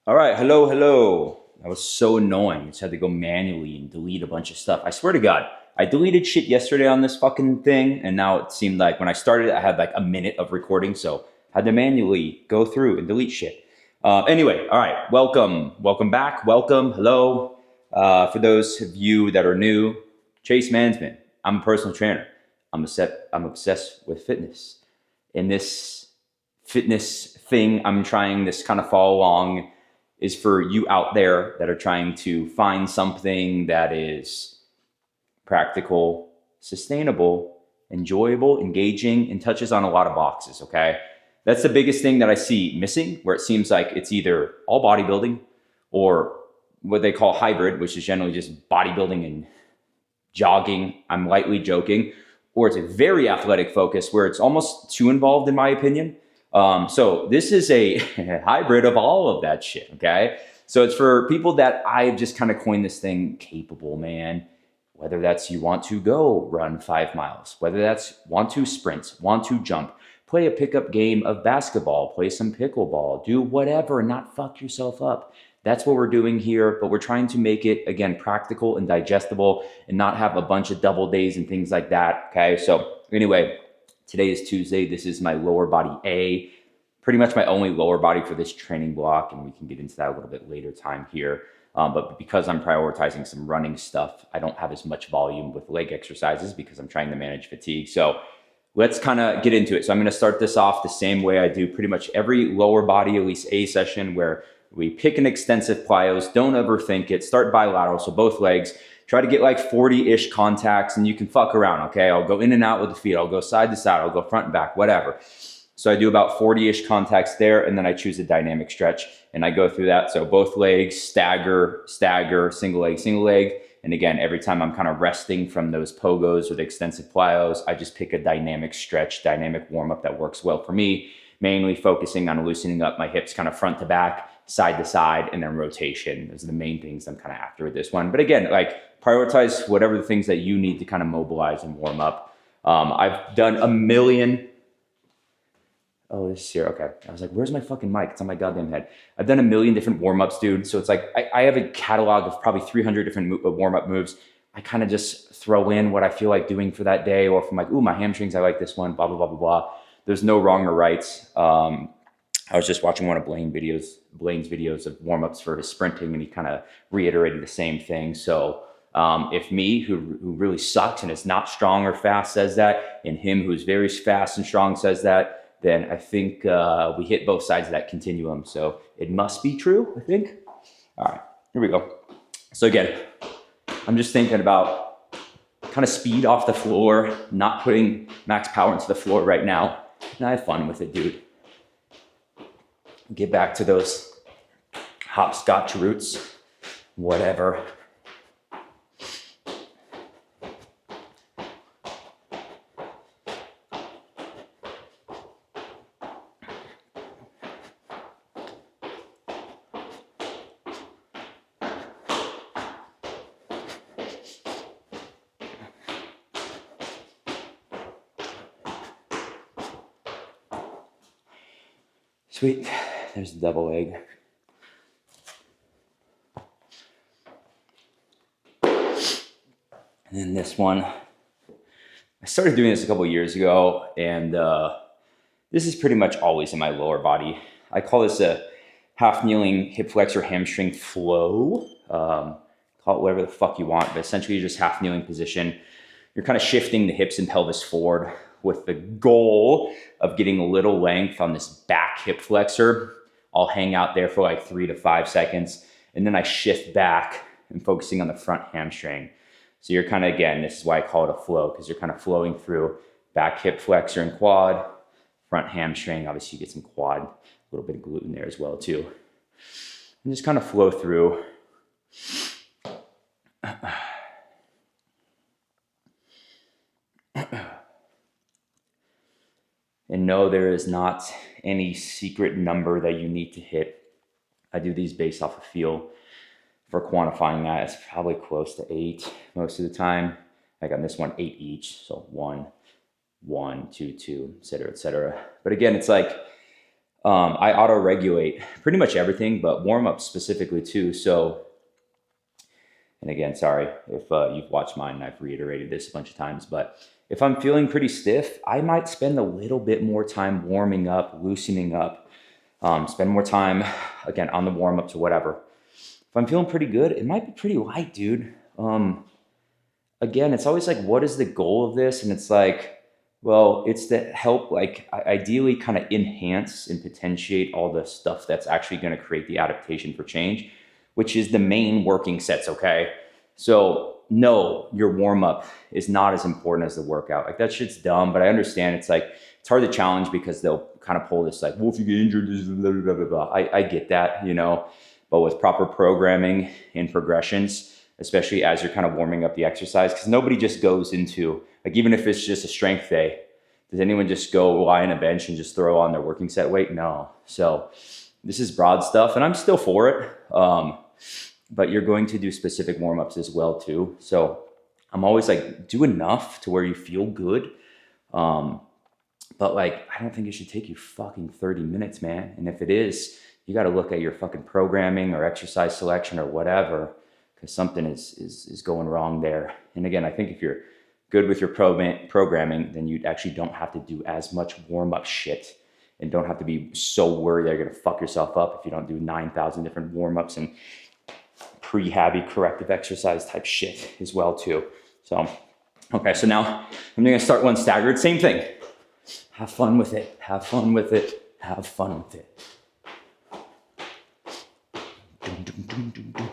All right, hello. That was so annoying. Just had to go manually and delete a bunch of stuff. I swear to God, I deleted shit yesterday on this fucking thing, and now it seemed like when I started, I had like a minute of recording, so I had to manually go through and delete shit. Anyway, all right, welcome back, hello. For those of you that are new, Chase Mansman. I'm a personal trainer. I'm obsessed with fitness. In this fitness thing, I'm trying this kind of follow along is for you out there that are trying to find something that is practical, sustainable, enjoyable, engaging, and touches on a lot of boxes, okay? That's the biggest thing that I see missing, where it seems like it's either all bodybuilding or what they call hybrid, which is generally just bodybuilding and jogging. I'm lightly joking. Or it's a very athletic focus where it's almost too involved, in my opinion. So this is a hybrid of all of that shit, okay? So it's for people that I've just kind of coined this thing capable, man. Whether that's you want to go run 5 miles, whether that's want to sprint, want to jump, play a pickup game of basketball, play some pickleball, do whatever, and not fuck yourself up. That's what we're doing here, but we're trying to make it, again, practical and digestible and not have a bunch of double days and things like that, okay? So anyway, today is Tuesday. This is my lower body A, pretty much my only lower body for this training block, and we can get into that a little bit later time here. But because I'm prioritizing some running stuff, I don't have as much volume with leg exercises because I'm trying to manage fatigue. So let's kind of get into it. So I'm going to start this off the same way I do pretty much every lower body, at least A session, where we pick an extensive plyos. Don't overthink it. Start bilateral, so both legs. Try to get like 40-ish contacts, and you can fuck around, okay? I'll go in and out with the feet. I'll go side to side. I'll go front and back, whatever. So I do about 40-ish contacts there, and then I choose a dynamic stretch, and I go through that. So both legs, stagger, single leg. And again, every time I'm kind of resting from those pogos or the extensive plyos, I just pick a dynamic stretch, dynamic warm-up that works well for me, mainly focusing on loosening up my hips kind of front to back, side to side, and then rotation. Those are the main things I'm kind of after with this one. But again, like prioritize whatever the things that you need to kind of mobilize and warm up. I've done a million. Oh, this is here. Okay. I was like, where's my fucking mic? It's on my goddamn head. I've done a million different warm-ups, dude. So it's like, I have a catalog of probably 300 different warm-up moves. I kind of just throw in what I feel like doing for that day, or if I'm like, ooh, my hamstrings, I like this one, blah, blah, blah, blah, blah. There's no wrong or rights. I was just watching one of Blaine's videos of warm-ups for his sprinting, and he kind of reiterated the same thing. So if me, who really sucks and is not strong or fast, says that, and him who's very fast and strong says that, then I think we hit both sides of that continuum. So it must be true, I think. All right, here we go. So again, I'm just thinking about kind of speed off the floor, not putting max power into the floor right now. And I have fun with it, dude. Get back to those hopscotch roots, whatever. Sweet, there's the double leg. And then this one, I started doing this a couple years ago, and this is pretty much always in my lower body. I call this a half kneeling hip flexor hamstring flow. Call it whatever the fuck you want, but essentially you're just half kneeling position. You're kind of shifting the hips and pelvis forward with the goal of getting a little length on this back hip flexor. I'll hang out there for like 3 to 5 seconds, and then I shift back and focusing on the front hamstring. So you're kind of, again, this is why I call it a flow, because you're kind of flowing through back hip flexor and quad, front hamstring. Obviously you get some quad, a little bit of glute in there as well too. And just kind of flow through. And no, there is not any secret number that you need to hit. I do these based off of feel. For quantifying that, it's probably close to 8 most of the time. Like on this one, 8 each. So 1, 1, 2, 2, et cetera, et cetera. But again, it's like, I auto-regulate pretty much everything, but warm-up specifically too. So, and again, sorry if you've watched mine and I've reiterated this a bunch of times, but if I'm feeling pretty stiff, I might spend a little bit more time warming up, loosening up, spend more time, again, on the warm-ups or whatever. If I'm feeling pretty good, it might be pretty light, dude. Again, it's always like, what is the goal of this? And it's like, well, it's to help, like, ideally kind of enhance and potentiate all the stuff that's actually going to create the adaptation for change, which is the main working sets, okay? So no, your warm-up is not as important as the workout. Like, that shit's dumb, but I understand it's like, it's hard to challenge because they'll kind of pull this like, well, if you get injured, this blah, blah, blah, blah. I get that, you know, but with proper programming and progressions, especially as you're kind of warming up the exercise, because nobody just goes into, like, even if it's just a strength day, does anyone just go lie on a bench and just throw on their working set weight? No. So this is broad stuff, and I'm still for it. But you're going to do specific warm-ups as well too. So I'm always like, do enough to where you feel good. But like, I don't think it should take you fucking 30 minutes, man. And if it is, you got to look at your fucking programming or exercise selection or whatever, because something is going wrong there. And again, I think if you're good with your programming, then you actually don't have to do as much warm-up shit and don't have to be so worried that you're going to fuck yourself up if you don't do 9,000 different warm-ups and prehabby corrective exercise type shit as well too. So, okay, so now I'm going to start one staggered, same thing. Have fun with it, have fun with it, have fun with it. Dum, dum, dum, dum, dum.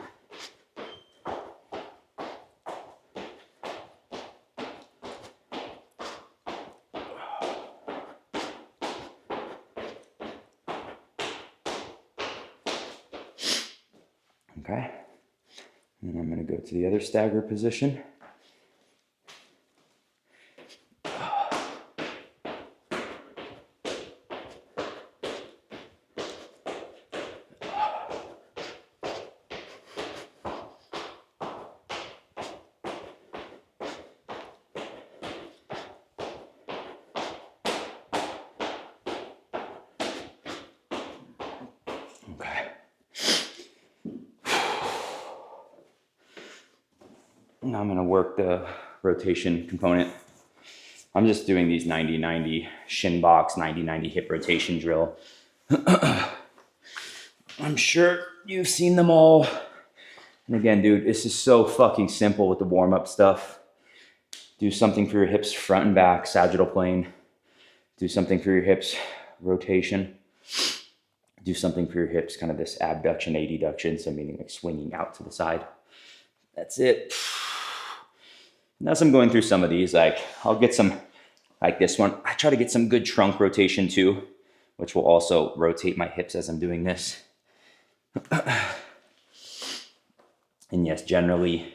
Okay, and I'm going to go to the other stagger position. Okay. Now I'm going to work the rotation component. I'm just doing these 90-90 shin box, 90-90 hip rotation drill. I'm sure you've seen them all. And again, dude, this is so fucking simple with the warm-up stuff. Do something for your hips front and back, sagittal plane. Do something for your hips, rotation. Do something for your hips, kind of this abduction, adduction, so meaning like swinging out to the side. That's it. And as I'm going through some of these, like I'll get some, like this one. I try to get some good trunk rotation too, which will also rotate my hips as I'm doing this. And yes, generally,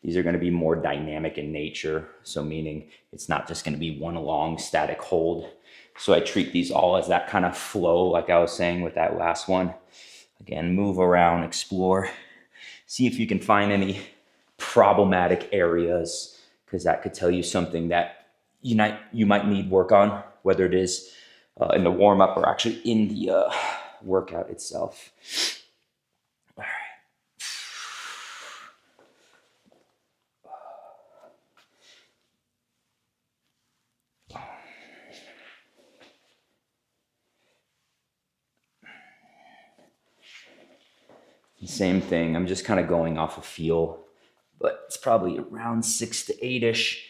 these are going to be more dynamic in nature. So meaning it's not just going to be one long static hold. So I treat these all as that kind of flow, like I was saying with that last one. Again, move around, explore, see if you can find any problematic areas, because that could tell you something that you might need work on, whether it is in the warm-up or actually in the workout itself. All right. Same thing, I'm just kind of going off a feel, but it's probably around 6 to 8-ish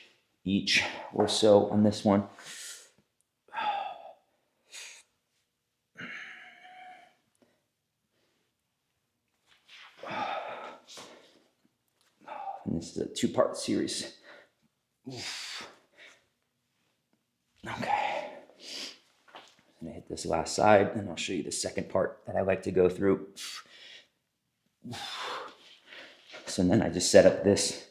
each or so on this one. And this is a 2-part series. Oof. Okay. I'm gonna hit this last side and I'll show you the second part that I like to go through. So then I just set up this,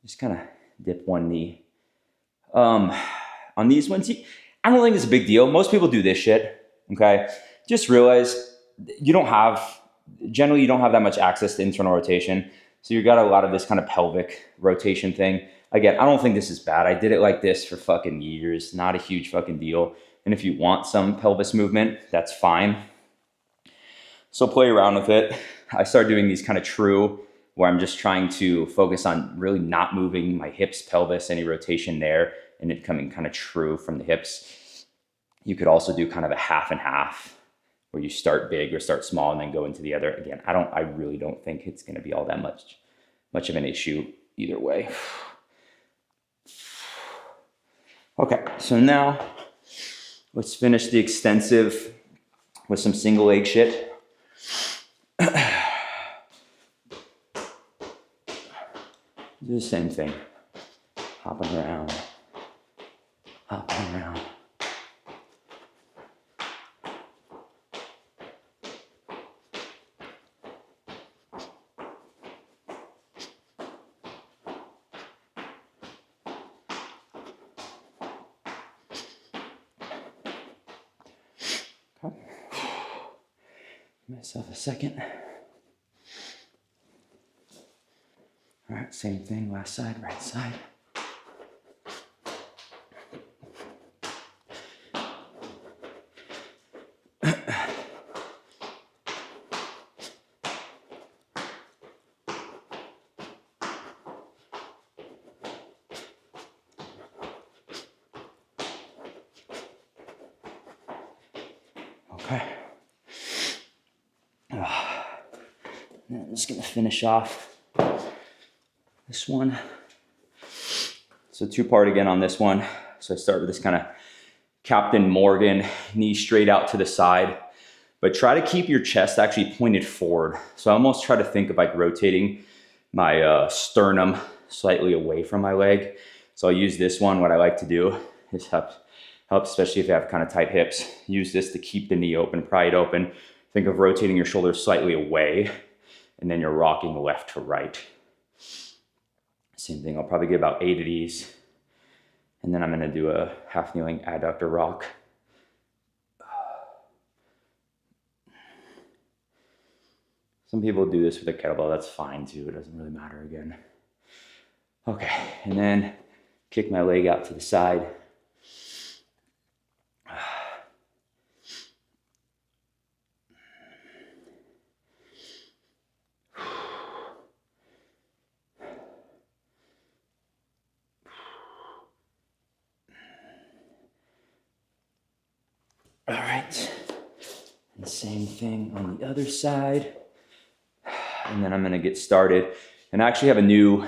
just kind of dip one knee. On these ones, I don't think it's a big deal. Most people do this shit, okay? Just realize generally you don't have that much access to internal rotation. So you got a lot of this kind of pelvic rotation thing. Again, I don't think this is bad. I did it like this for fucking years. Not a huge fucking deal. And if you want some pelvis movement, that's fine. So play around with it. I started doing these kind of true, where I'm just trying to focus on really not moving my hips, pelvis, any rotation there, and it coming kind of true from the hips. You could also do kind of a half and half, where you start big or start small and then go into the other. Again, I really don't think it's going to be all that much of an issue either way. Okay, so now let's finish the extensive with some single leg shit. Do the same thing. Hopping around. Hopping around. Okay. Give myself a second. All right, same thing, last side, right side. Okay. And I'm just gonna finish off this one. So two-part again on this one. So I start with this kind of Captain Morgan, knee straight out to the side, but try to keep your chest actually pointed forward. So I almost try to think of like rotating my sternum slightly away from my leg. So I'll use this one. What I like to do is help, especially if you have kind of tight hips, use this to keep the knee open, pry it open. Think of rotating your shoulders slightly away, and then you're rocking left to right. Same thing, I'll probably get about 8 of these. And then I'm gonna do a half kneeling adductor rock. Some people do this with a kettlebell, that's fine too, it doesn't really matter again. Okay, and then kick my leg out to the side. All right, and same thing on the other side. And then I'm gonna get started. And I actually have a new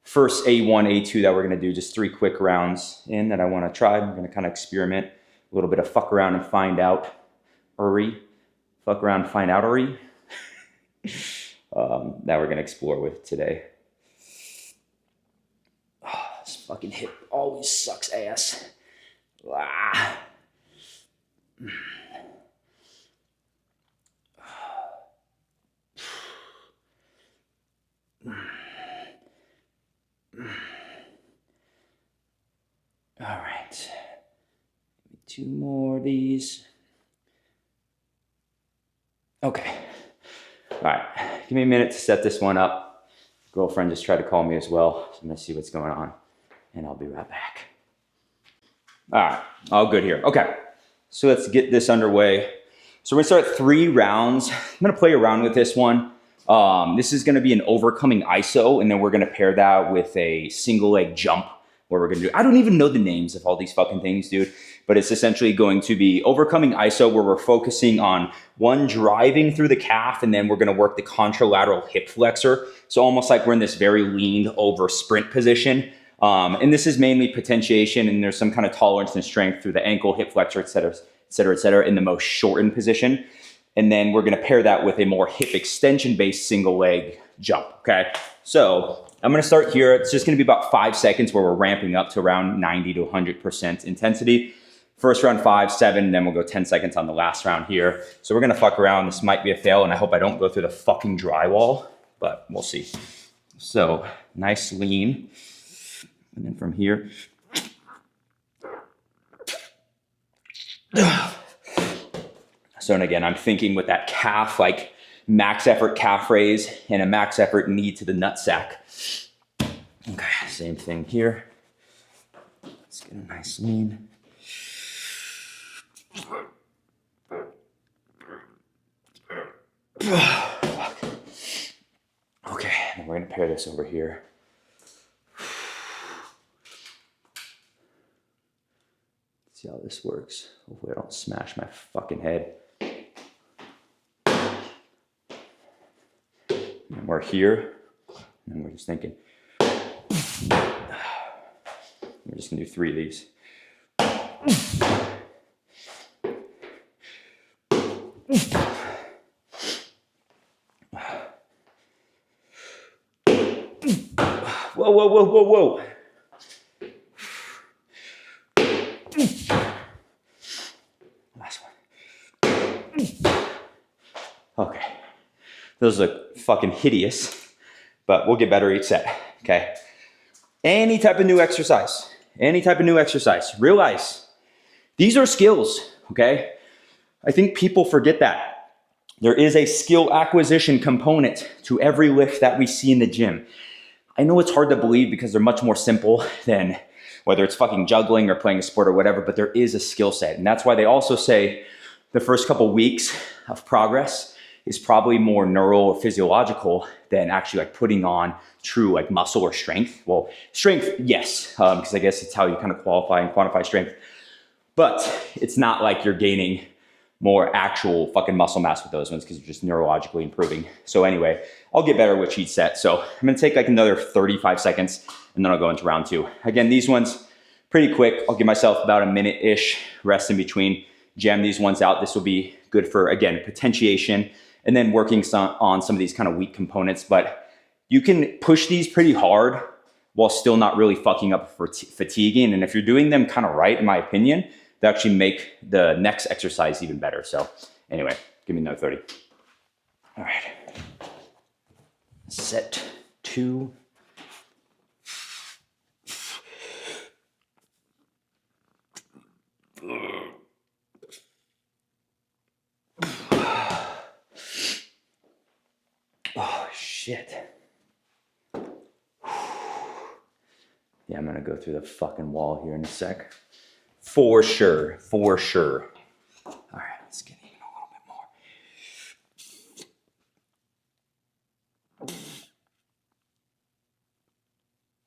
first A1, A2 that we're gonna do, just 3 quick rounds in that I wanna try. I'm gonna kind of experiment, a little bit of fuck around and find out, fuck around, find out, that we're gonna explore with today. Oh, this fucking hip always sucks ass. Ah. All right, 2 more of these. Okay, all right, give me a minute to set this one up. Girlfriend just tried to call me as well, so I'm gonna see what's going on, and I'll be right back. All right, all good here. Okay, so let's get this underway. So we're gonna start 3 rounds. I'm gonna play around with this one. This is gonna be an overcoming ISO, and then we're gonna pair that with a single leg jump, where we're gonna do, I don't even know the names of all these fucking things, dude, but it's essentially going to be overcoming ISO, where we're focusing on one, driving through the calf, and then we're gonna work the contralateral hip flexor. So almost like we're in this very leaned over sprint position. And this is mainly potentiation, and there's some kind of tolerance and strength through the ankle, hip flexor, et cetera, et cetera, et cetera, in the most shortened position. And then we're gonna pair that with a more hip extension based single leg jump, okay? So I'm gonna start here. It's just gonna be about 5 seconds where we're ramping up to around 90 to 100% intensity. First round 5, 7, then we'll go 10 seconds on the last round here. So we're gonna fuck around. This might be a fail, and I hope I don't go through the fucking drywall, but we'll see. So nice lean. And then from here. So, and again, I'm thinking with that calf, like max effort calf raise and a max effort knee to the nutsack. Okay, same thing here. Let's get a nice lean. Okay, and we're gonna pair this over here. See how this works. Hopefully I don't smash my fucking head. And we're here, and we're just thinking. We're just gonna do 3 of these. Whoa, whoa, whoa, whoa, whoa. Last one. Okay. Those look fucking hideous, but we'll get better each set, okay? Any type of new exercise, realize these are skills, okay? I think people forget that. There is a skill acquisition component to every lift that we see in the gym. I know it's hard to believe because they're much more simple than whether it's fucking juggling or playing a sport or whatever, but there is a skill set. And that's why they also say the first couple weeks of progress is probably more neural or physiological than actually like putting on true like muscle or strength. Well, strength, yes, because I guess it's how you kind of qualify and quantify strength. But it's not like you're gaining more actual fucking muscle mass with those ones because you're just neurologically improving. So anyway, I'll get better with each set. So I'm gonna take like another 35 seconds and then I'll go into round 2. Again, these ones pretty quick. I'll give myself about a minute-ish rest in between. Jam these ones out. This will be good for, again, potentiation and then working on some of these kind of weak components. But you can push these pretty hard while still not really fucking up for fatiguing. And if you're doing them kind of right, in my opinion, they actually make the next exercise even better. So anyway, give me another 30. All right. Set 2. Oh, shit. Yeah, I'm gonna go through the fucking wall here in a sec. For sure, for sure. All right, let's get even a little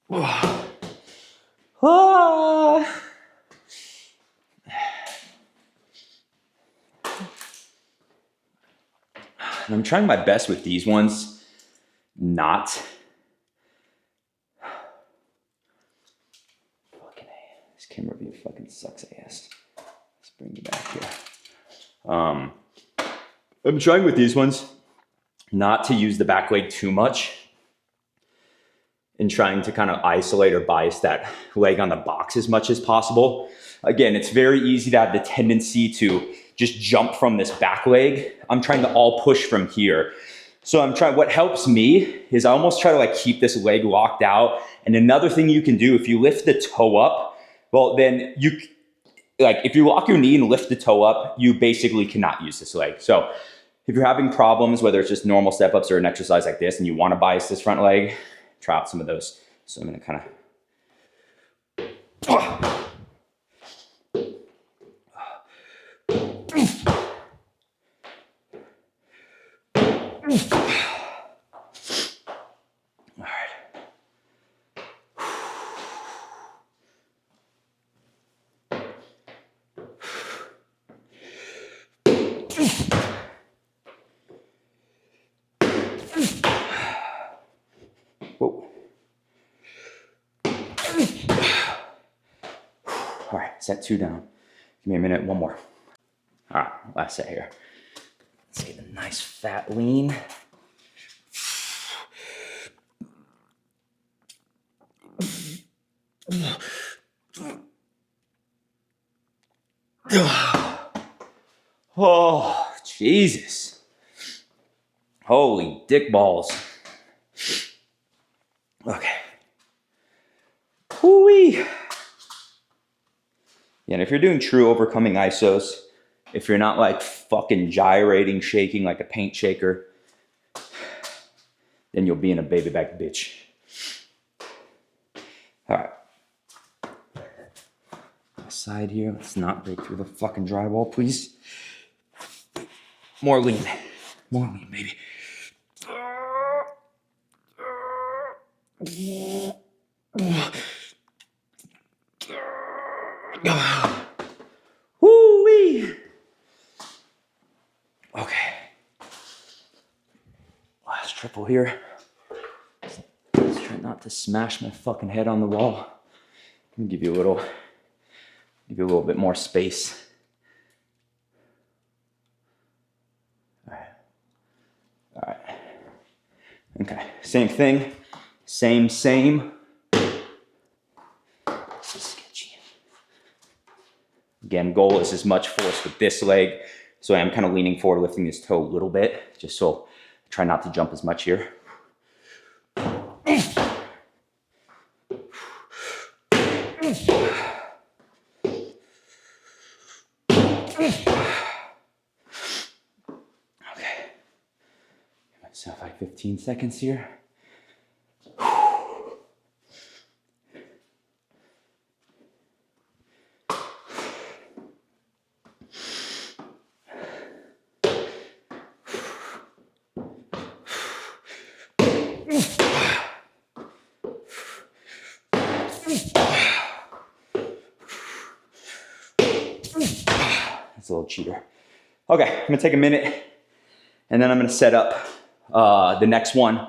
bit more. Ah. And I'm trying my best with these ones, not. Fucking A. This camera view fucking sucks ass. Let's bring you back here. I'm trying with these ones not to use the back leg too much and trying to kind of isolate or bias that leg on the box as much as possible. Again, it's very easy to have the tendency to just jump from this back leg. I'm trying to all push from here. So what helps me is I almost try to like keep this leg locked out. And another thing you can do, if you lift the toe up, well, then if you lock your knee and lift the toe up, you basically cannot use this leg. So if you're having problems, whether it's just normal step ups or an exercise like this, and you want to bias this front leg, try out some of those. So I'm going to kind of. All right. Whoa. All right, set 2 down. Give me a minute, one more. All right, last set here. Let's get a nice fat lean. Oh, Jesus. Holy dick balls. Okay. Whoo-wee. Yeah, and if you're doing true overcoming isos, if you're not like fucking gyrating, shaking like a paint shaker, then you'll be in a baby back bitch. All right. side here. Let's not break through the fucking drywall, please. More lean. More lean, baby. Woo-wee. Okay. Last triple here. Let's try not to smash my fucking head on the wall. Let me give you a little bit more space. All right. Okay, same thing. Same. This is sketchy. Again, goal is as much force with this leg. So I'm kind of leaning forward, lifting this toe a little bit, just so I try not to jump as much here. So 15 seconds here. That's a little cheater. Okay, I'm gonna take a minute and then I'm gonna set up the next one.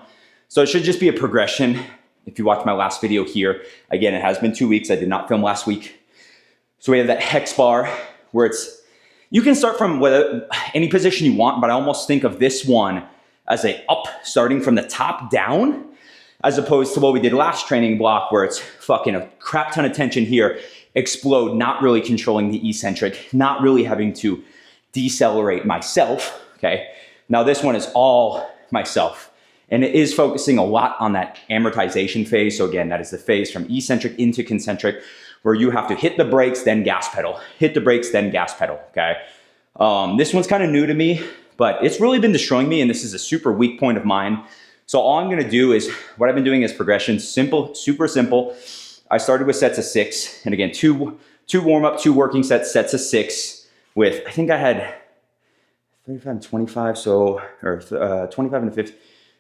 So it should just be a progression. If you watched my last video here, again, it has been 2 weeks. I did not film last week. So we have that hex bar where you can start from any position you want, but I almost think of this one as a up, starting from the top down, as opposed to what we did last training block where it's fucking a crap ton of tension here, explode, not really controlling the eccentric, not really having to decelerate myself, okay? Now this one is all myself, and it is focusing a lot on that amortization phase. So again, that is the phase from eccentric into concentric, where you have to hit the brakes, then gas pedal, hit the brakes, then gas pedal, okay? This one's kind of new to me, but it's really been destroying me, and this is a super weak point of mine. So all I'm gonna do is, what I've been doing is progression, simple, super simple. I started with sets of 6, and again, two warm-up, 2 working sets of 6 with, I think I had 35 and 25, so, or 25 and 50.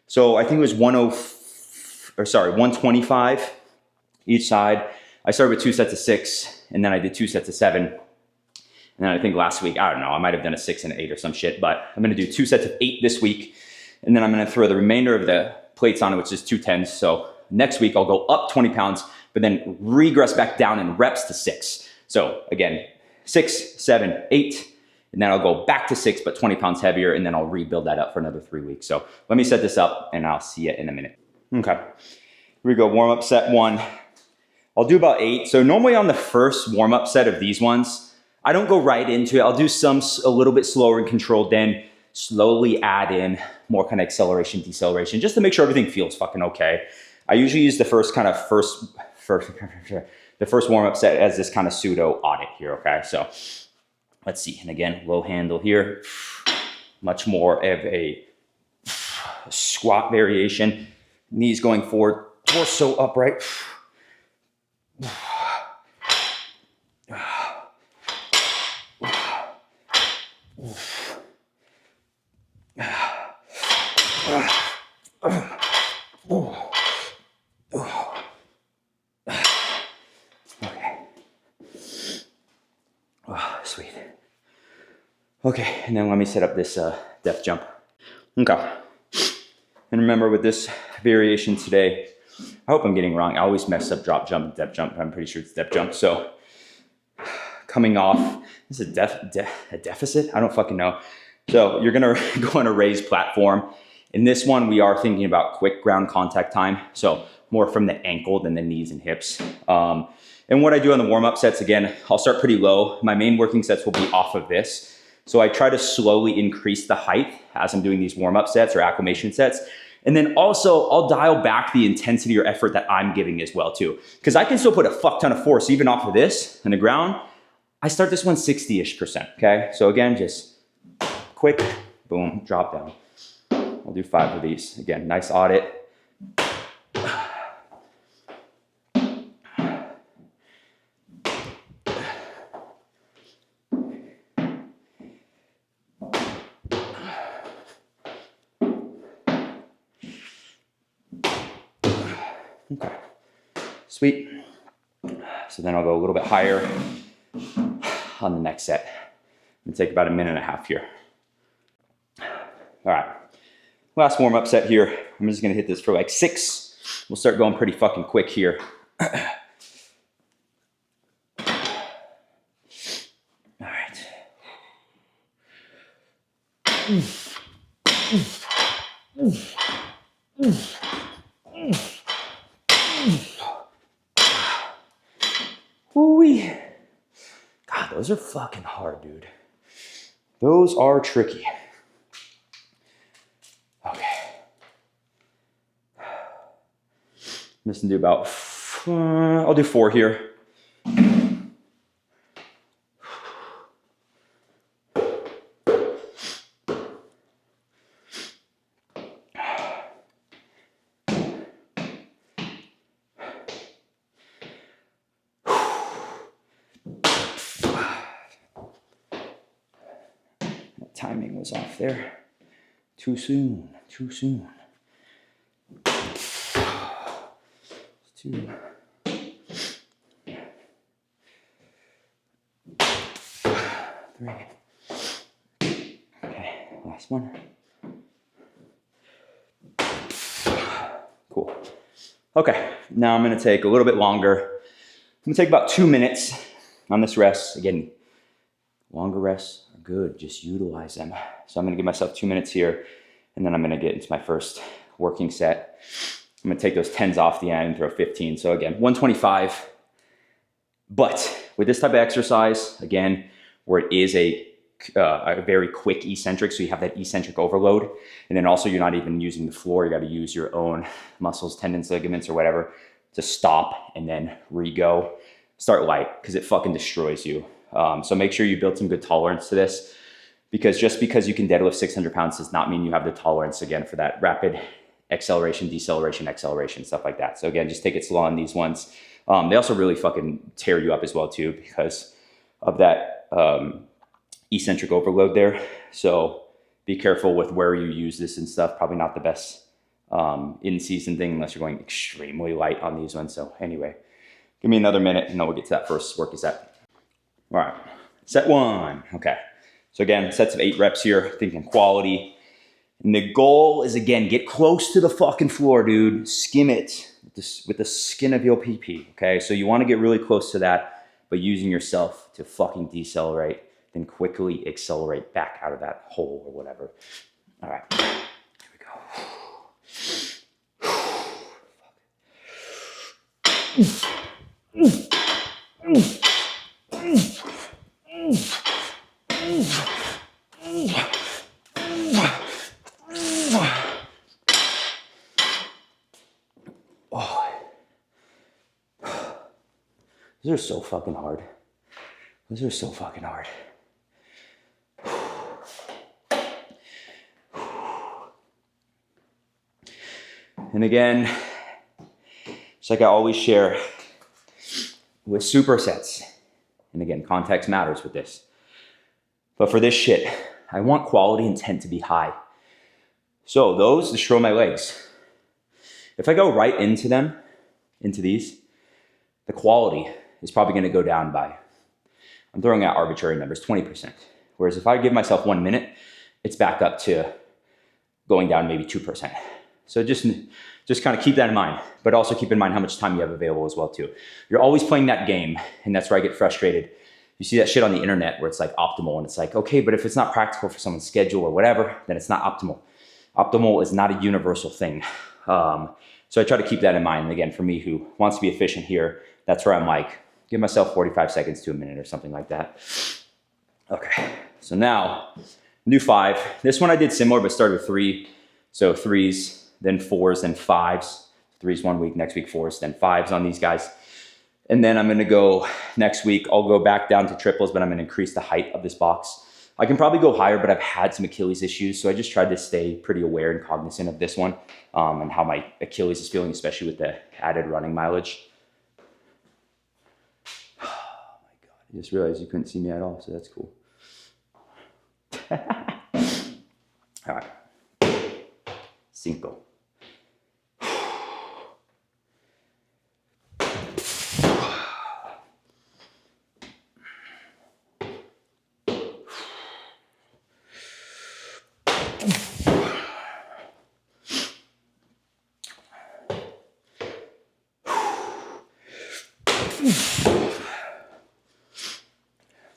So I think it was 125 each side. I started with 2 sets of 6, and then I did 2 sets of 7. And then I think last week, I don't know, I might have done a 6 and 8 or some shit, but I'm gonna do 2 sets of 8 this week. And then I'm gonna throw the remainder of the plates on it, which is 2 10s. So next week I'll go up 20 pounds, but then regress back down in reps to 6. So again, 6, 7, 8, and then I'll go back to 6, but 20 pounds heavier, and then I'll rebuild that up for another 3 weeks. So let me set this up, and I'll see you in a minute. Okay, here we go, warm-up set 1. I'll do about 8. So normally on the first warm-up set of these ones, I don't go right into it. I'll do some a little bit slower and controlled, then slowly add in more kind of acceleration, deceleration, just to make sure everything feels fucking okay. I usually use the first warm-up set as this kind of pseudo audit here, okay? So let's see, and again, low handle here, much more of a squat variation, knees going forward, torso upright. Sweet. Okay, and then let me set up this depth jump. Okay. And remember with this variation today, I hope I'm getting wrong. I always mess up drop jump and depth jump. I'm pretty sure it's depth jump. So coming off, this is a deficit? I don't fucking know. So you're gonna go on a raised platform. In this one, we are thinking about quick ground contact time. So more from the ankle than the knees and hips. And what I do on the warm-up sets, again, I'll start pretty low. My main working sets will be off of this. So I try to slowly increase the height as I'm doing these warm-up sets or acclimation sets. And then also I'll dial back the intensity or effort that I'm giving as well too. Because I can still put a fuck ton of force even off of this in the ground. I start this one 60-ish%, okay? So again, just quick, boom, drop down. I'll do 5 of these. Again, nice audit. Okay, sweet. So then I'll go a little bit higher on the next set. I'm gonna take about 1.5 minutes here. All right, last warm-up set here. I'm just gonna hit this for like 6. We'll start going pretty fucking quick here. All right. Ooh-wee. God, those are fucking hard, dude. Those are tricky. Okay. I'm just gonna do about, I'll do 4 here. Timing was off there. Too soon. Too. 3. Okay, last one. Cool. Okay, now I'm gonna take a little bit longer. I'm gonna take about 2 minutes on this rest. Again, longer rests are good, just utilize them. So I'm gonna give myself 2 minutes here, and then I'm gonna get into my first working set. I'm gonna take those 10s off the end and throw 15. So again, 125. But with this type of exercise, again, where it is a very quick eccentric, so you have that eccentric overload, and then also you're not even using the floor, you gotta use your own muscles, tendons, ligaments, or whatever to stop and then re-go. Start light, because it fucking destroys you. So make sure you build some good tolerance to this, because just because you can deadlift 600 pounds does not mean you have the tolerance, again, for that rapid acceleration, deceleration, acceleration, stuff like that. So again, just take it slow on these ones. They also really fucking tear you up as well too, because of that eccentric overload there. So be careful with where you use this and stuff. Probably not the best in-season thing unless you're going extremely light on these ones. So anyway, give me another minute and then we'll get to that first working set. All right, set 1. Okay, so again, sets of 8 reps here, thinking quality. And the goal is, again, get close to the fucking floor, dude. Skim it with the skin of your PP, okay? So you want to get really close to that, but using yourself to fucking decelerate, then quickly accelerate back out of that hole or whatever. All right, here we go. These are so fucking hard. These are so fucking hard. And again, just like I always share with supersets, and again, context matters with this. But for this shit, I want quality intent to be high. So those destroy my legs. If I go right into them, into these, the quality is probably gonna go down by, I'm throwing out arbitrary numbers, 20%. Whereas if I give myself 1 minute, it's back up to going down maybe 2%. So just kind of keep that in mind, but also keep in mind how much time you have available as well too. You're always playing that game, and that's where I get frustrated. You see that shit on the internet where it's like optimal, and it's like, okay, but if it's not practical for someone's schedule or whatever, then it's not optimal. Optimal is not a universal thing. So I try to keep that in mind. And again, for me who wants to be efficient here, that's where I'm like, give myself 45 seconds to a minute or something like that. Okay, so now do 5. This one I did similar, but started with 3. So 3s, then 4s, then 5s. 3s 1 week, next week 4s, then 5s on these guys. And then I'm gonna go, next week, I'll go back down to triples, but I'm gonna increase the height of this box. I can probably go higher, but I've had some Achilles issues, so I just tried to stay pretty aware and cognizant of this one and how my Achilles is feeling, especially with the added running mileage. Oh my God, I just realized you couldn't see me at all, so that's cool. All right, 5. Is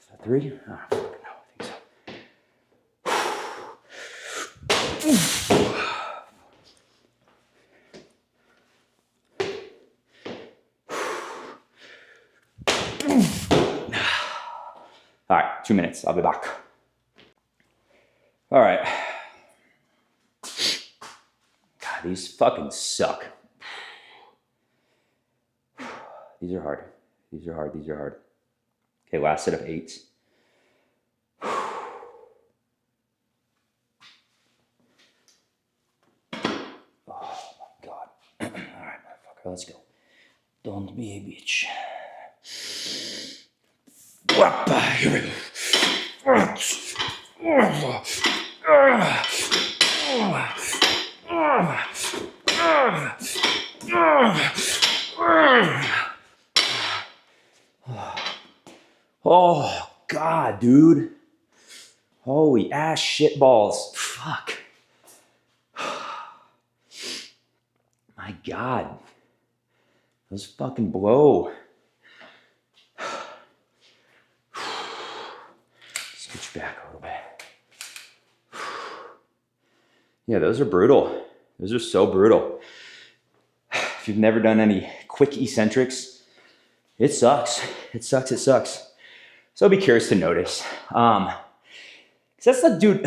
that 3? Oh, fucking no, I think so. All right, 2 minutes. I'll be back. All right. God, these fucking suck. These are hard. These are hard. These are hard. Okay, last set of 8s. Oh my God. All right, motherfucker, let's go. Don't be a bitch. Here we go. Oh, God, dude. Holy ass shit balls. Fuck. My God. Those fucking blow. Scooch back a little bit. Yeah, those are brutal. Those are so brutal. If you've never done any quick eccentrics, it sucks. It sucks. It sucks. So I'll be curious to notice. 'Cause that's the dude.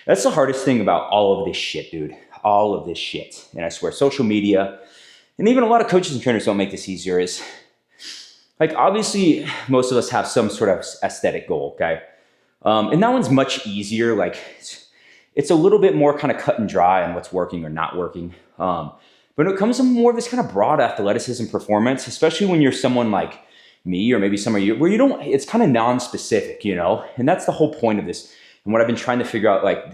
That's the hardest thing about all of this shit, dude. All of this shit. And I swear, social media, and even a lot of coaches and trainers don't make this easier, is like, obviously most of us have some sort of aesthetic goal, okay? And that one's much easier. Like, it's a little bit more kind of cut and dry on what's working or not working. But when it comes to more of this kind of broad athleticism performance, especially when you're someone like me or maybe some of you, where you don't, it's kind of non-specific, you know? And that's the whole point of this. And what I've been trying to figure out, like,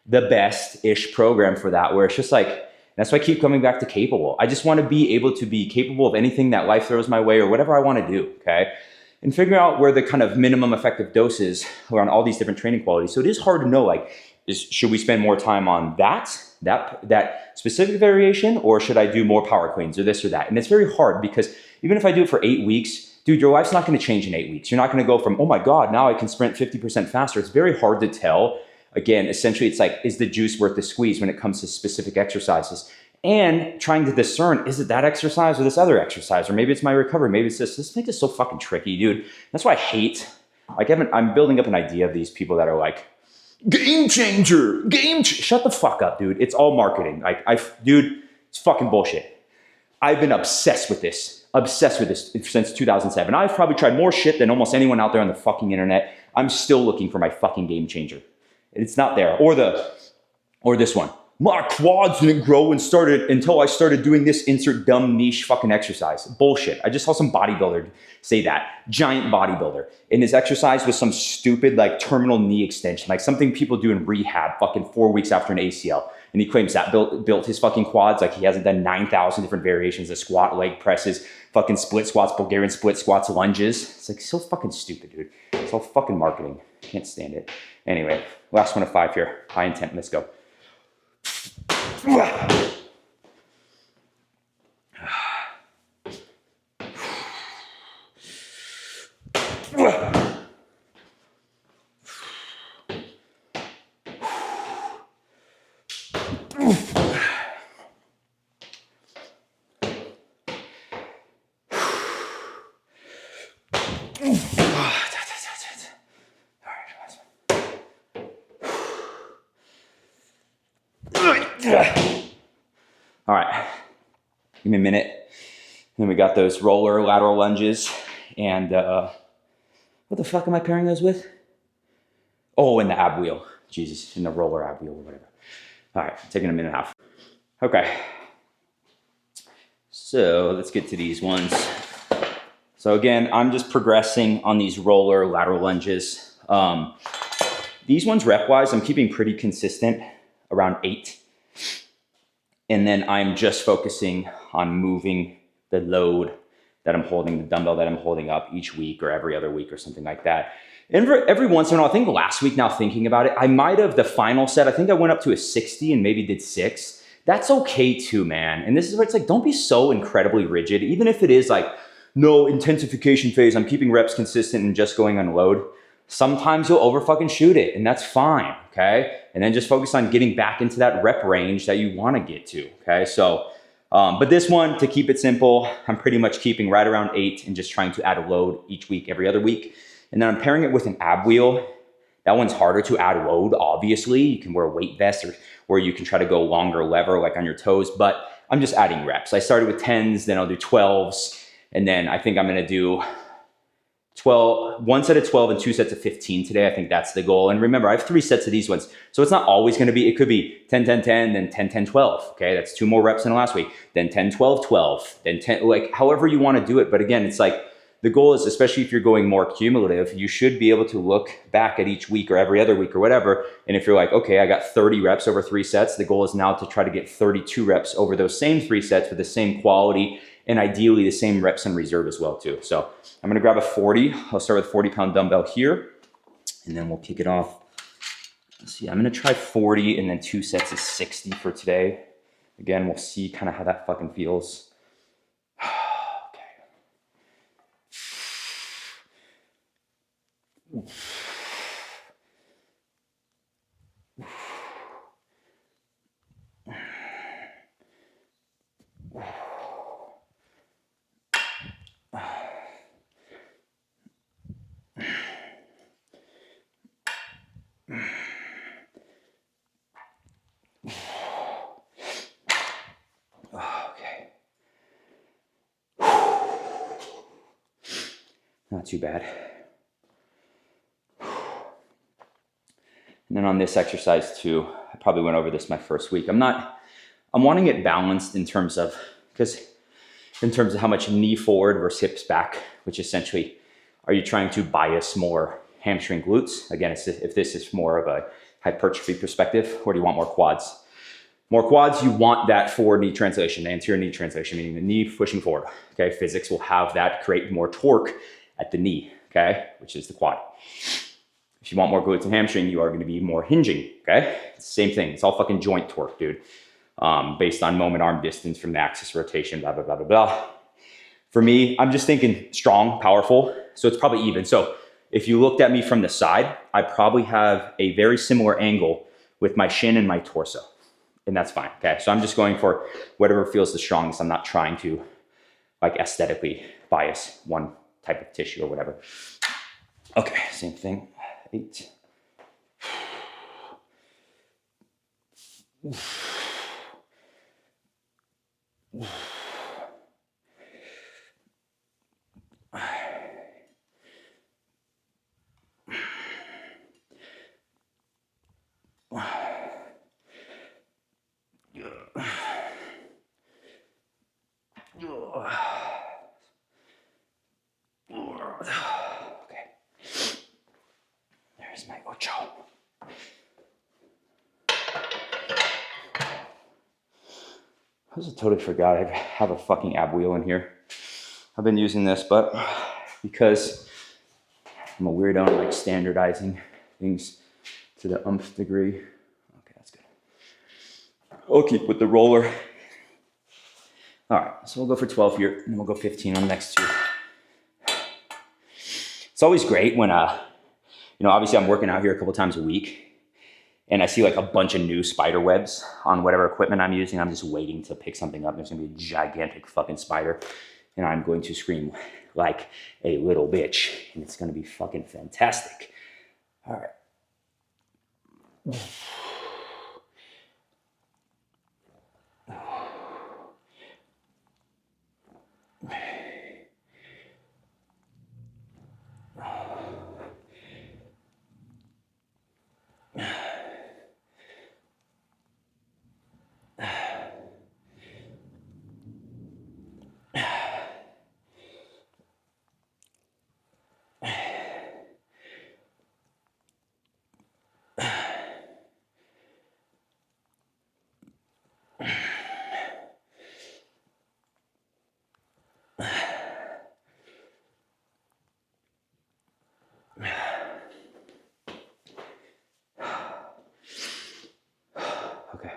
the best-ish program for that, where it's just like, that's why I keep coming back to capable. I just want to be able to be capable of anything that life throws my way or whatever I want to do, okay? And figure out where the kind of minimum effective dose is around all these different training qualities. So it is hard to know, like, should we spend more time on that specific variation, or should I do more power cleans or this or that? And it's very hard, because even if I do it for 8 weeks, dude, your life's not going to change in 8 weeks. You're not going to go from, oh my God, now I can sprint 50% faster. It's very hard to tell. Again, essentially, it's like, is the juice worth the squeeze when it comes to specific exercises? And trying to discern, is it that exercise or this other exercise? Or maybe it's my recovery, maybe it's this. This makes it so fucking tricky, dude. That's why I hate, like, I'm building up an idea of these people that are like, game changer, shut the fuck up, dude. It's all marketing. Like, dude, it's fucking bullshit. I've been obsessed with this since 2007. I've probably tried more shit than almost anyone out there on the fucking internet. I'm still looking for my fucking game changer. It's not there. Or this one. My quads didn't grow until I started doing this insert dumb niche fucking exercise. Bullshit. I just saw some bodybuilder say that. Giant bodybuilder. And his exercise was some stupid, like, terminal knee extension, like something people do in rehab fucking 4 weeks after an ACL. And he claims that built his fucking quads. Like, he hasn't done 9,000 different variations of squat, leg presses, fucking split squats, Bulgarian split squats, lunges. It's like, so fucking stupid, dude. It's all fucking marketing. Can't stand it. Anyway, last one of 5 here. High intent. Let's go. All right, give me a minute. Then we got those roller lateral lunges, and what the fuck am I pairing those with? Oh, and the ab wheel. Jesus, and the roller ab wheel or whatever. All right, taking a minute and a half. Okay, so let's get to these ones. So again, I'm just progressing on these roller lateral lunges. These ones rep-wise, I'm keeping pretty consistent, around 8. And then I'm just focusing on moving the load that I'm holding, the dumbbell that I'm holding up each week or every other week or something like that. And every once in a while, I think last week, now thinking about it, I might have, the final set, I think I went up to a 60 and maybe did 6. that's okay too, man. And this is where it's like, don't be so incredibly rigid, even if it is like, no intensification phase, I'm keeping reps consistent and just going on load. Sometimes you'll over fucking shoot it, and that's fine, okay? And then just focus on getting back into that rep range that you want to get to, okay? So, but this one, to keep it simple, I'm pretty much keeping right around 8 and just trying to add a load each week, every other week. And then I'm pairing it with an ab wheel. That one's harder to add load, obviously. You can wear a weight vest or you can try to go longer lever like on your toes, but I'm just adding reps. I started with 10s, then I'll do 12s, and then I think I'm gonna do 1 set of 12 and 2 sets of 15 today. I think that's the goal. And remember, I have 3 sets of these ones. So it's not always gonna be, it could be 10, 10, 10, then 10, 10, 12. Okay, that's 2 more reps than last week. Then 10, 12, 12, then 10, like however you wanna do it. But again, it's like, the goal is, especially if you're going more cumulative, you should be able to look back at each week or every other week or whatever. And if you're like, okay, I got 30 reps over 3 sets, the goal is now to try to get 32 reps over those same 3 sets with the same quality and ideally the same reps in reserve as well too. So I'm gonna grab a 40. I'll start with 40-pound dumbbell here, and then we'll kick it off. Let's see, I'm gonna try 40 and then 2 sets of 60 for today. Again, we'll see kind of how that fucking feels. Not too bad. And then on this exercise too, I probably went over this my first week. I'm wanting it balanced in terms of how much knee forward versus hips back, which essentially, are you trying to bias more hamstring glutes? Again, if this is more of a hypertrophy perspective, or do you want more quads? More quads, you want that forward knee translation, the anterior knee translation, meaning the knee pushing forward, okay? Physics will have that create more torque at the knee, okay? Which is the quad. If you want more glutes and hamstring, you are gonna be more hinging, okay? It's the same thing, it's all fucking joint torque, dude. Based on moment arm distance from the axis rotation, blah, blah, blah, blah, blah. For me, I'm just thinking strong, powerful, so it's probably even. So if you looked at me from the side, I probably have a very similar angle with my shin and my torso, and that's fine, okay? So I'm just going for whatever feels the strongest. I'm not trying to like aesthetically bias one type of tissue or whatever. Okay, same thing, 8. Okay. There's my ocho. I just totally forgot I have a fucking ab wheel in here. I've been using this, but because I'm a weirdo and like standardizing things to the umph degree. Okay, that's good. I'll keep with the roller. All right, so we'll go for 12 here, and then we'll go 15 on the next 2. It's always great when, obviously I'm working out here a couple times a week, and I see like a bunch of new spider webs on whatever equipment I'm using. I'm just waiting to pick something up. There's gonna be a gigantic fucking spider, and I'm going to scream like a little bitch, and it's gonna be fucking fantastic. All right. Okay.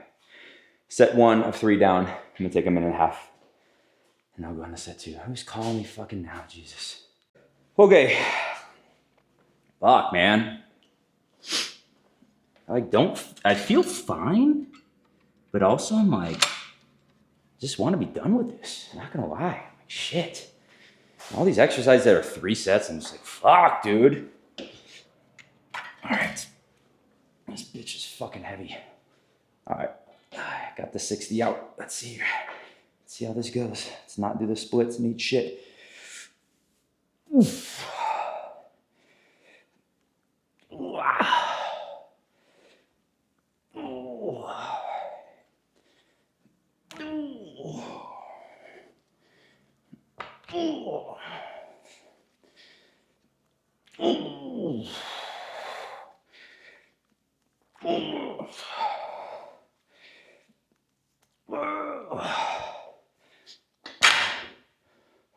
Set 1 of 3 down. I'm gonna take a minute and a half. And I'll go on to set 2. Who's calling me fucking now, Jesus? Okay. Fuck, man. I feel fine, but also I'm like, just want to be done with this. I'm not gonna lie. I'm like, shit. All these exercises that are 3 sets, I'm just like, fuck, dude. All right. This bitch is fucking heavy. All right. I got the 60 out. Let's see here. Let's see how this goes. Let's not do the splits and eat shit. Oof. Wow.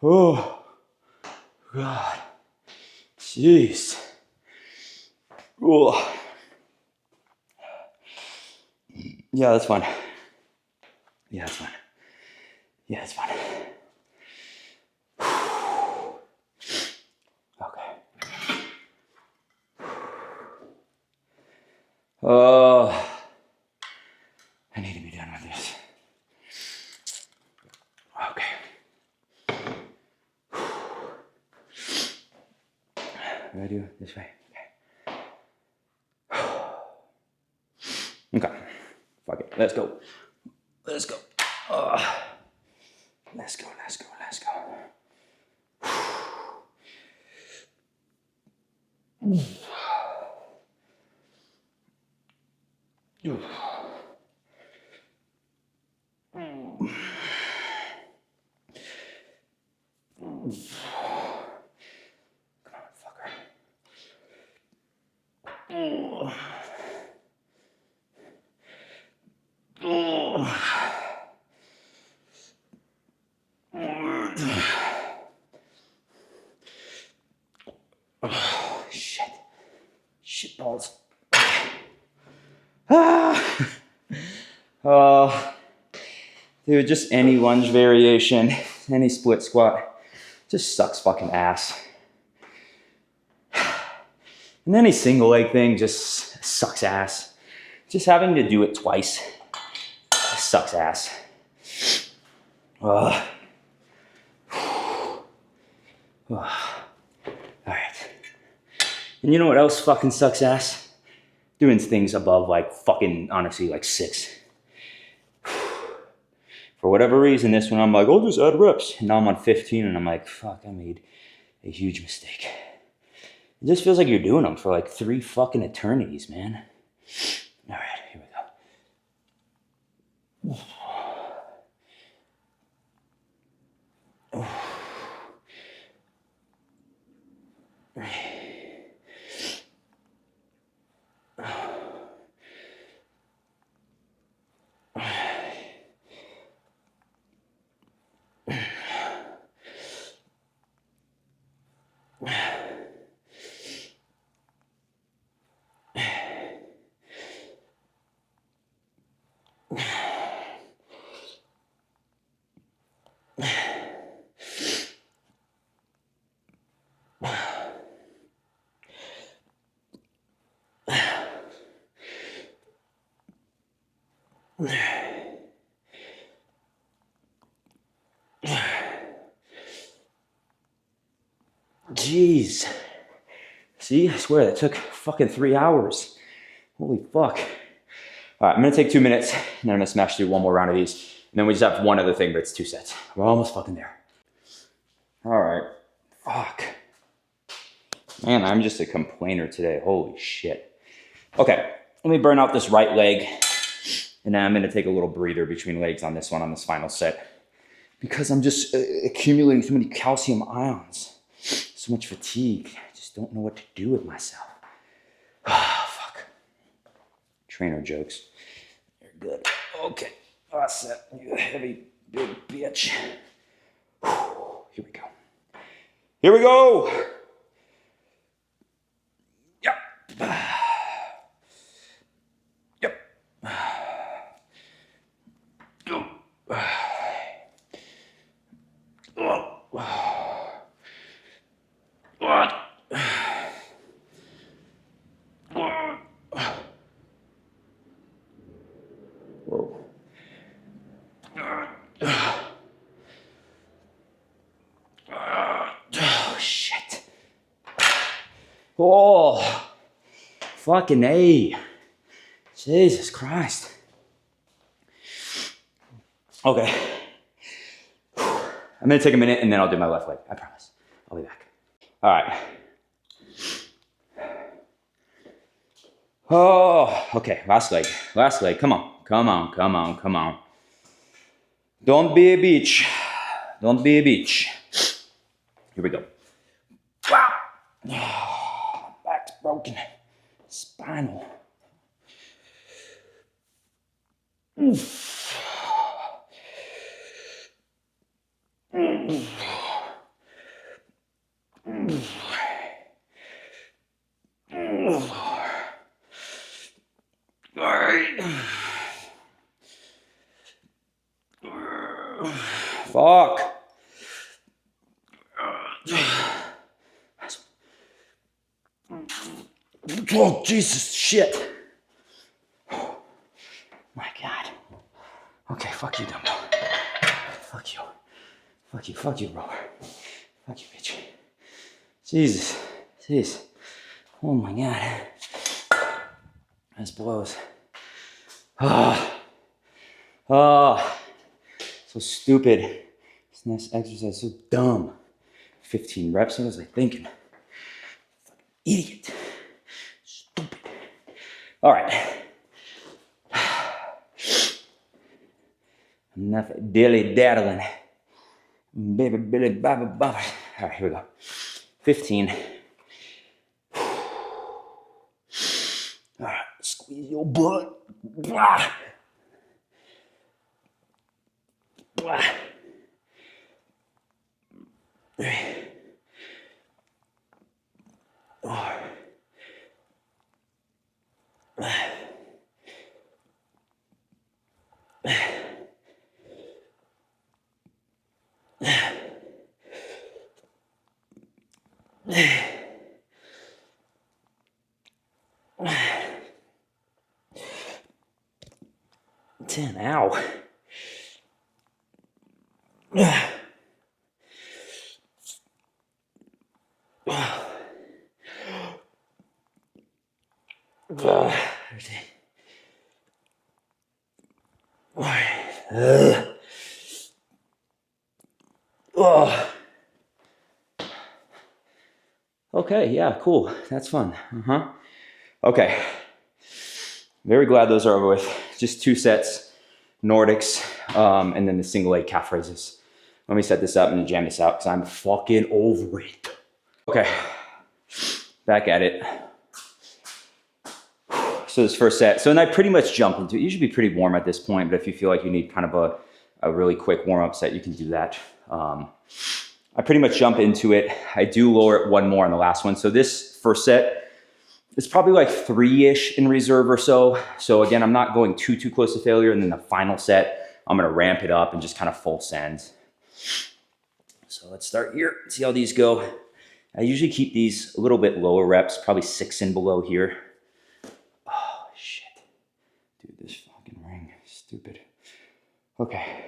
Oh, God. Jeez. Oh. Yeah, that's fine. Yeah, that's fine. Yeah, that's fine. Okay. I need to be done with this. Okay. What do I do? This way. Okay. Fuck it. Let's go. Let's go. Let's go. Let's go. Let's go. Come on, fucker. Oh, shit. Shit balls. Dude, just any lunge variation, any split squat, just sucks fucking ass. And any single leg thing just sucks ass. Just having to do it twice sucks ass. All right. And you know what else fucking sucks ass? Doing things above like fucking, honestly, like 6. For whatever reason, this one I'm like, I'll just add reps. And now I'm on 15 and I'm like, fuck, I made a huge mistake. It just feels like you're doing them for like 3 fucking eternities, man. All right, here we go. Jeez. See, I swear that took fucking 3 hours. Holy fuck. All right, I'm gonna take 2 minutes and then I'm gonna smash through one more round of these. And then we just have one other thing, but it's 2 sets. We're almost fucking there. All right, fuck. Man, I'm just a complainer today, holy shit. Okay, let me burn out this right leg. And then I'm gonna take a little breather between legs on this one, on this final set. Because I'm just accumulating so many calcium ions. So much fatigue. I just don't know what to do with myself. Fuck. Trainer jokes. You're good. Okay. Last set. You heavy big bitch. Here we go. Here we go. Yep. Yep. Whoa. Oh, shit. Oh, fucking A. Jesus Christ. Okay. I'm gonna take a minute and then I'll do my left leg. I promise. I'll be back. All right. Oh, okay. Last leg. Last leg. Come on. Come on. Come on. Come on. Don't be a bitch. Don't be a bitch. Here we go. Wow. Oh, back's broken. Spinal. Oof. Fuck. Oh, Jesus, shit. Oh, my God. Okay, fuck you, dumbbell. Fuck you. Fuck you, fuck you, rower. Fuck you, bitch. Jesus. Jeez. Oh, my God. This blows. Ah. Ah. So stupid. This next exercise is so dumb. 15 reps, what was I thinking? Fucking idiot. Stupid. All right. Enough dilly-daddling. Baby, billy, baba, baba. All right, here we go. 15. All right, squeeze your butt. Blah. Blah. 10, ow. Okay, yeah, cool. That's fun. Okay. Very glad those are over with. Just 2 sets, Nordics, and then the single leg calf raises. Let me set this up and jam this out because I'm fucking over it. Okay, back at it. So this first set, so and I pretty much jump into it. You should be pretty warm at this point, but if you feel like you need kind of a really quick warm-up set, you can do that. I pretty much jump into it. I do lower it one more on the last one. So this first set is probably like 3-ish in reserve or so. So again, I'm not going too close to failure. And then the final set, I'm gonna ramp it up and just kind of full send. So let's start here, see how these go. I usually keep these a little bit lower reps, probably 6 and below here. Oh, shit. Dude, this fucking ring, stupid. Okay.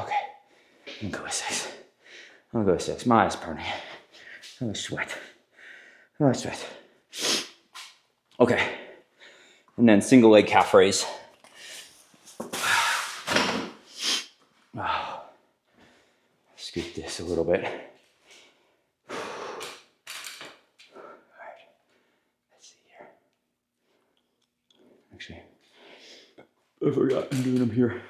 Okay, I'm gonna go with 6. I'm gonna go with 6. My eyes burning. Oh, sweat. Oh, sweat. Okay, and then single leg calf raise. Oh. Scoot this a little bit. All right, let's see here. Actually, I forgot I'm doing them here.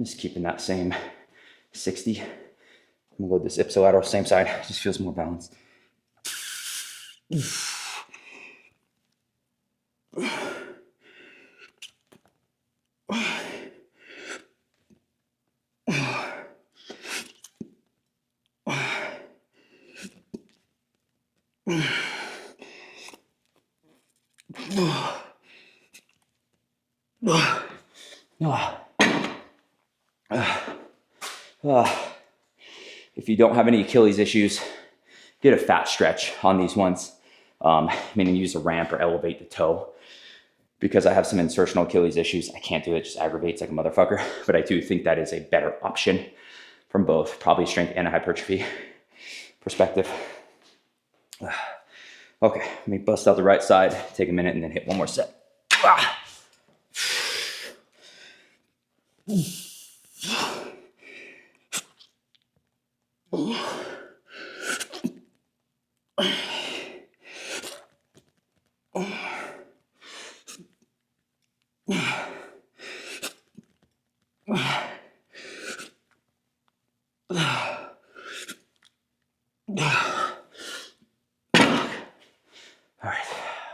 Just keeping that same 60. I'm gonna load this ipsilateral, same side. Just feels more balanced. If you don't have any Achilles issues, get a fat stretch on these ones. Meaning use a ramp or elevate the toe. Because I have some insertional Achilles issues, I can't do it. It just aggravates like a motherfucker. But I do think that is a better option from both probably strength and a hypertrophy perspective. Okay, let me bust out the right side, take a minute, and then hit one more set.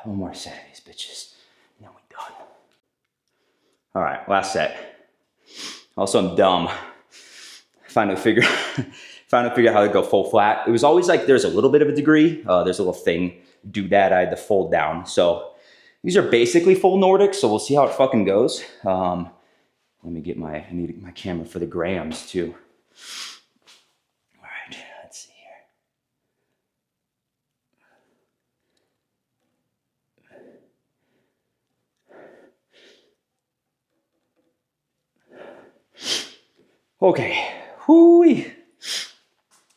One more set of these bitches, and then we're done. All right, last set. Also, I'm dumb. Finally figured out how to go full flat. It was always like there's a little bit of a degree. There's a little thing, doodad I had to fold down. So these are basically full Nordic, so we'll see how it fucking goes. Let me get I need my camera for the grams too. All right, let's see here. Okay, whoo-wee.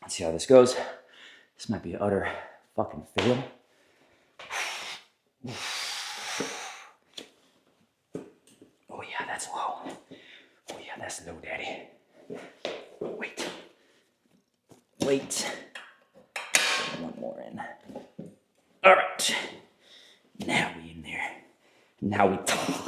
Let's see how this goes. This might be an utter fucking fail. Oh yeah, that's low. Oh yeah, that's low, daddy. Wait. One more in. All right. Now we in there. Now we taut.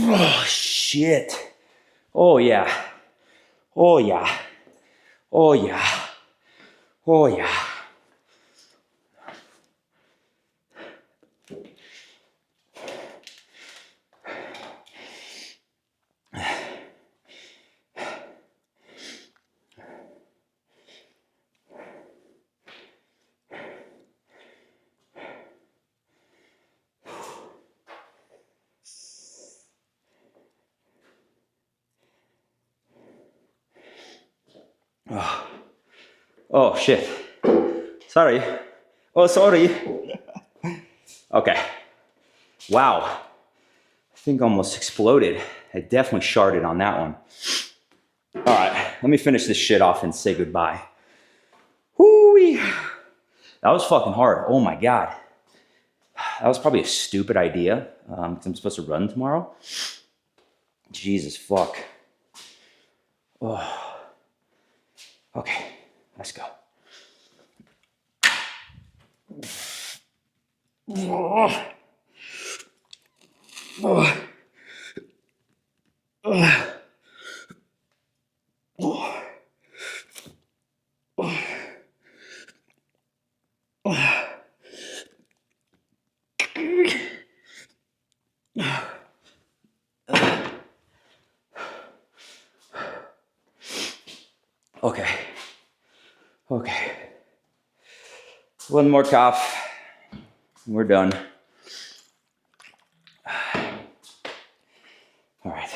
Oh shit. Oh yeah. Oh yeah. Oh yeah. Oh yeah. Oh shit. Sorry. Oh, sorry. Okay. Wow. I think almost exploded. I definitely sharded on that one. All right, let me finish this shit off and say goodbye. Whoo-wee. That was fucking hard. Oh my God. That was probably a stupid idea because I'm supposed to run tomorrow. Jesus fuck. Oh. Okay, let's go. Okay. Okay. One more cough. We're done. All right.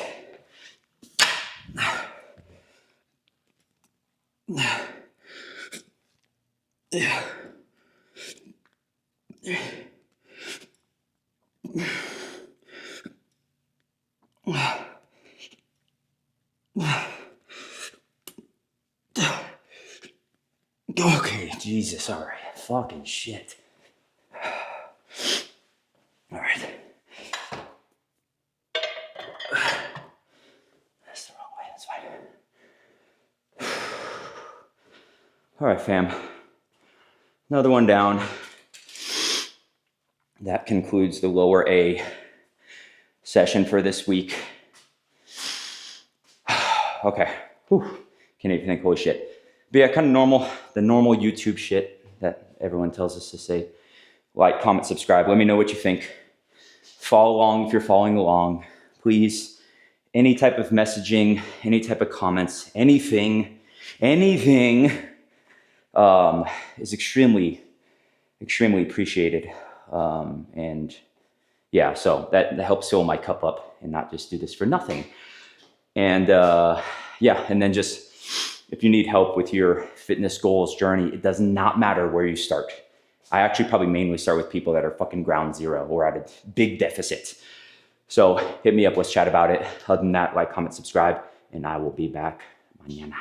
Okay, Jesus, all right. Fucking shit. All right. That's the wrong way, that's fine. All right, fam. Another one down. That concludes the lower A session for this week. Okay. Whew. Can't even think, holy shit. But yeah, kind of normal, the normal YouTube shit that everyone tells us to say. Like, comment, subscribe. Let me know what you think. Follow along if you're following along. Please, any type of messaging, any type of comments, anything is extremely appreciated. And yeah, so that helps fill my cup up and not just do this for nothing. And yeah, and then just if you need help with your fitness goals journey, it does not matter where you start. I actually probably mainly start with people that are fucking ground zero or at a big deficit. So hit me up, let's chat about it. Other than that, like, comment, subscribe, and I will be back mañana.